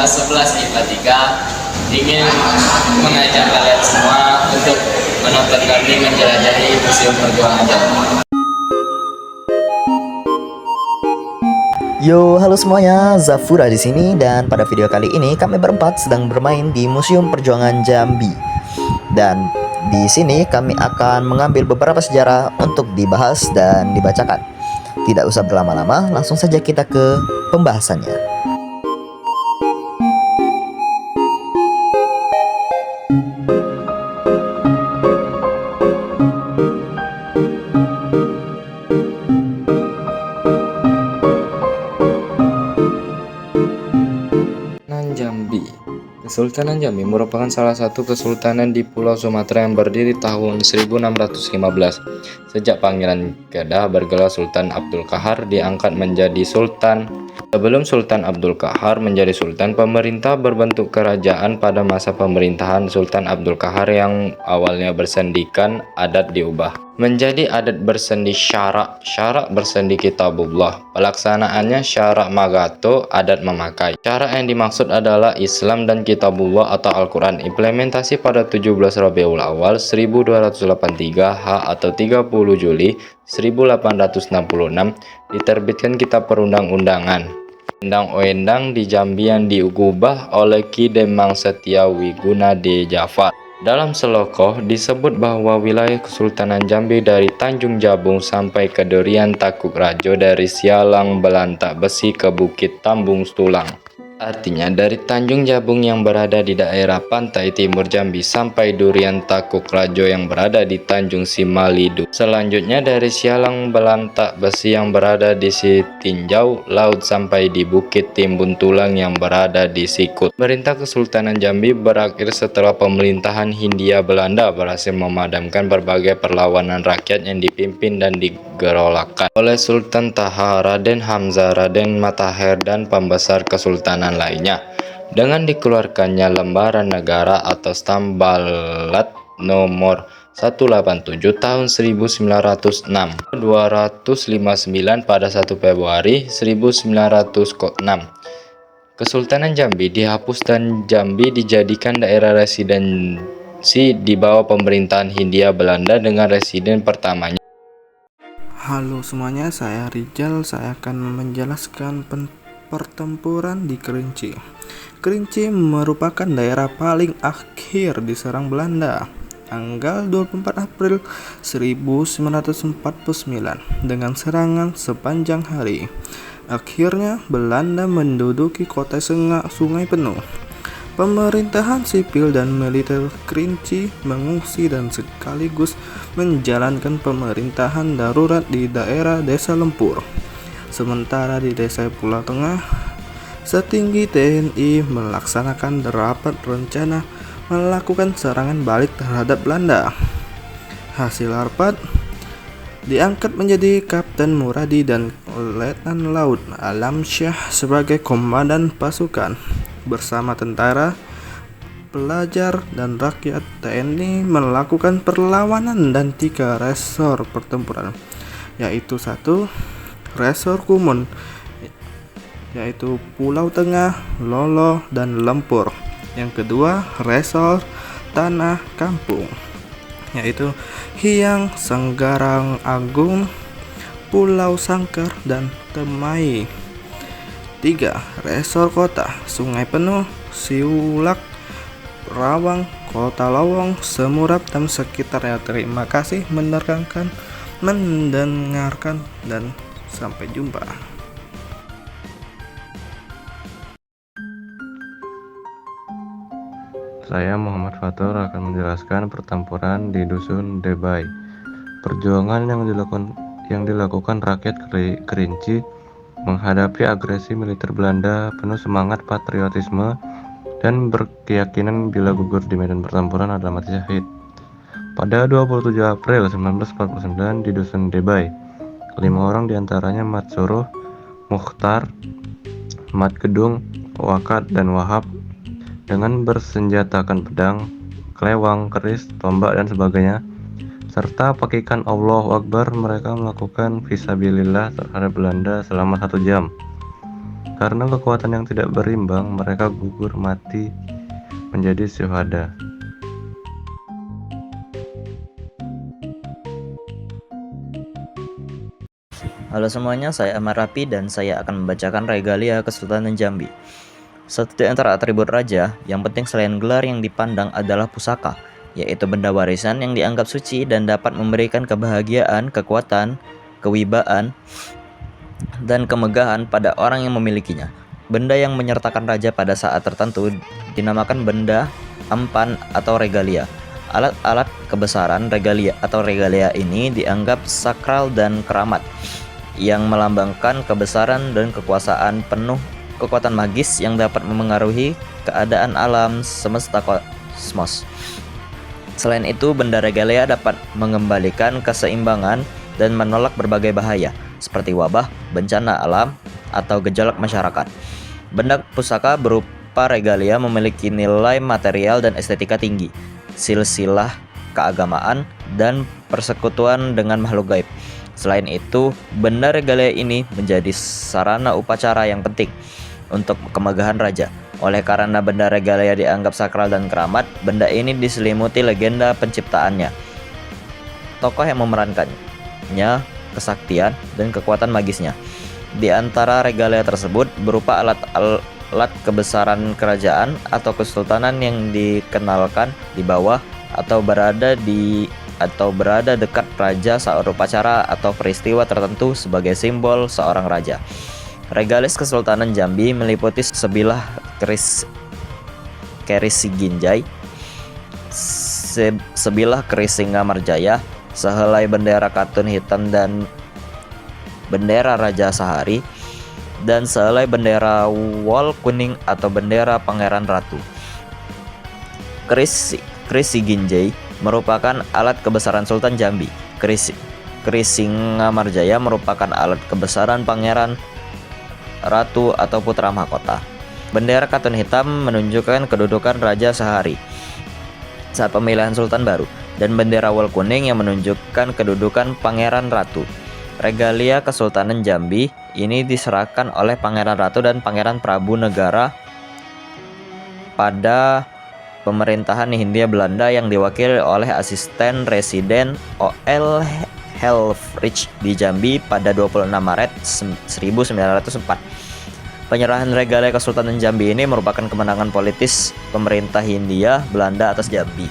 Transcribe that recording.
kelas 11 IPA 3 ingin mengajak kalian semua untuk menonton kami menjelajahi Museum Perjuangan Jambi. Yo, halo semuanya, Zafura di sini dan pada video kali ini kami berempat sedang bermain di Museum Perjuangan Jambi. Dan di sini kami akan mengambil beberapa sejarah untuk dibahas dan dibacakan. Tidak usah berlama-lama, langsung saja kita ke pembahasannya. Jambi. Kesultanan Jambi merupakan salah satu kesultanan di Pulau Sumatera yang berdiri tahun 1615. Sejak Pangeran Kedah bergelar Sultan Abdul Qahar diangkat menjadi sultan. Sebelum Sultan Abdul Qahar menjadi sultan, pemerintah berbentuk kerajaan. Pada masa pemerintahan Sultan Abdul Qahar yang awalnya bersendikan adat diubah menjadi adat bersendi syarak. Syarak bersendi kitabullah. Pelaksanaannya syarak magato, adat memakai. Syarak yang dimaksud adalah Islam dan kitabullah atau Al-Quran. Implementasi pada 17 Rabiul Awal 1283 H atau 30 Juli 1866 diterbitkan Kitab Perundang-undangan Undang-Undang di Jambi yang diubah oleh Ki Demang Setia Wiguna D. Jafar. Dalam Selokoh disebut bahwa wilayah Kesultanan Jambi dari Tanjung Jabung sampai ke Durian Takuk Rajo, dari Sialang Belantak Besi ke Bukit Tambung Tulang. Artinya dari Tanjung Jabung yang berada di daerah pantai timur Jambi sampai Durian Takuk Rajo yang berada di Tanjung Simalidu. Selanjutnya dari Sialang Belantak Besi yang berada di Sitinjau Laut sampai di Bukit Timbun Tulang yang berada di Sikut. Pemerintah Kesultanan Jambi berakhir setelah pemerintahan Hindia Belanda berhasil memadamkan berbagai perlawanan rakyat yang dipimpin dan digerolakkan oleh Sultan Taha, Raden Hamzah, Raden Matahir, dan pembesar kesultanan lainnya. Dengan dikeluarkannya lembaran negara atau Stambalat nomor 187 tahun 1906, 259 pada 1 Februari 1906, Kesultanan Jambi dihapus dan Jambi dijadikan daerah residensi di bawah pemerintahan Hindia Belanda dengan residen pertamanya. Halo semuanya, saya Rizal. Saya akan menjelaskan pertempuran di Kerinci. Kerinci merupakan daerah paling akhir diserang Belanda tanggal 24 April 1949 dengan serangan sepanjang hari. Akhirnya Belanda menduduki kota Sungai Penuh. Pemerintahan sipil dan militer Kerinci mengungsi dan sekaligus menjalankan pemerintahan darurat di daerah Desa Lempur. Sementara di Desa Pulau Tengah, setinggi TNI melaksanakan rapat rencana melakukan serangan balik terhadap Belanda. Hasil rapat diangkat menjadi Kapten Muradi dan Letnan Laut Alamsyah sebagai komandan pasukan. Bersama tentara, pelajar, dan rakyat, TNI melakukan perlawanan dan 3 resor pertempuran, yaitu 1. Resor Kumon, yaitu Pulau Tengah, Lolo, dan Lempur. Yang kedua, resor Tanah Kampung, yaitu Hiang, Senggarang Agung, Pulau Sangkar, dan Temai. 3. Resor Kota, Sungai Penuh, Siulak, Rawang, Kota Lawang, Semurap, dan sekitarnya. Terima kasih mendengarkan dan sampai jumpa. Saya Muhammad Fatur akan menjelaskan pertempuran di Dusun Debai. Perjuangan yang dilakukan rakyat Kerinci menghadapi agresi militer Belanda penuh semangat patriotisme dan berkeyakinan bila gugur di medan pertempuran adalah mati syahid. Pada 27 April 1949 di Dusun Debai, 5 orang diantaranya Mat Suruh, Mukhtar, Mat Gedung, Wakat, dan Wahab dengan bersenjatakan pedang, kelewang, keris, tombak, dan sebagainya, serta pakikan Allahu Akbar, mereka melakukan fisabilillah terhadap Belanda selama 1 jam. Karena kekuatan yang tidak berimbang, mereka gugur mati menjadi syuhada. Halo semuanya, saya Amar Rapi dan saya akan membacakan regalia Kesultanan Jambi. Satu di antara atribut raja yang penting selain gelar yang dipandang adalah pusaka, yaitu benda warisan yang dianggap suci dan dapat memberikan kebahagiaan, kekuatan, kewibaan, dan kemegahan pada orang yang memilikinya. Benda yang menyertakan raja pada saat tertentu dinamakan benda empan atau regalia. Alat-alat kebesaran regalia atau regalia ini dianggap sakral dan keramat, yang melambangkan kebesaran dan kekuasaan penuh kekuatan magis yang dapat memengaruhi keadaan alam semesta kosmos. Selain itu, benda regalia dapat mengembalikan keseimbangan dan menolak berbagai bahaya seperti wabah, bencana alam, atau gejolak masyarakat. Benda pusaka berupa regalia memiliki nilai material dan estetika tinggi, silsilah keagamaan, dan persekutuan dengan makhluk gaib. Selain itu, benda regalia ini menjadi sarana upacara yang penting untuk kemegahan raja. Oleh karena benda regalia dianggap sakral dan keramat, benda ini diselimuti legenda penciptaannya, tokoh yang memerankannya, kesaktian, dan kekuatan magisnya. Di antara regalia tersebut berupa alat kebesaran kerajaan atau kesultanan yang dikenalkan di bawah atau berada dekat raja saat upacara atau peristiwa tertentu sebagai simbol seorang raja. Regalis Kesultanan Jambi meliputi sebilah keris Siginjai, sebilah keris Singamarjaya, sehelai bendera katun hitam dan bendera Raja Sahari, dan sehelai bendera wol kuning atau bendera Pangeran Ratu. Keris Siginjai merupakan alat kebesaran Sultan Jambi. Keris Singamarjaya merupakan alat kebesaran Pangeran Ratu atau putra mahkota. Bendera katun hitam menunjukkan kedudukan Raja Sahari saat pemilihan Sultan baru, dan bendera wol kuning yang menunjukkan kedudukan Pangeran Ratu. Regalia Kesultanan Jambi ini diserahkan oleh Pangeran Ratu dan Pangeran Prabu Negara pada pemerintahan Hindia Belanda yang diwakili oleh asisten residen O.L. Helfrich di Jambi pada 26 Maret 1904. Penyerahan regalia Kesultanan Jambi ini merupakan kemenangan politis pemerintah Hindia Belanda atas Jambi.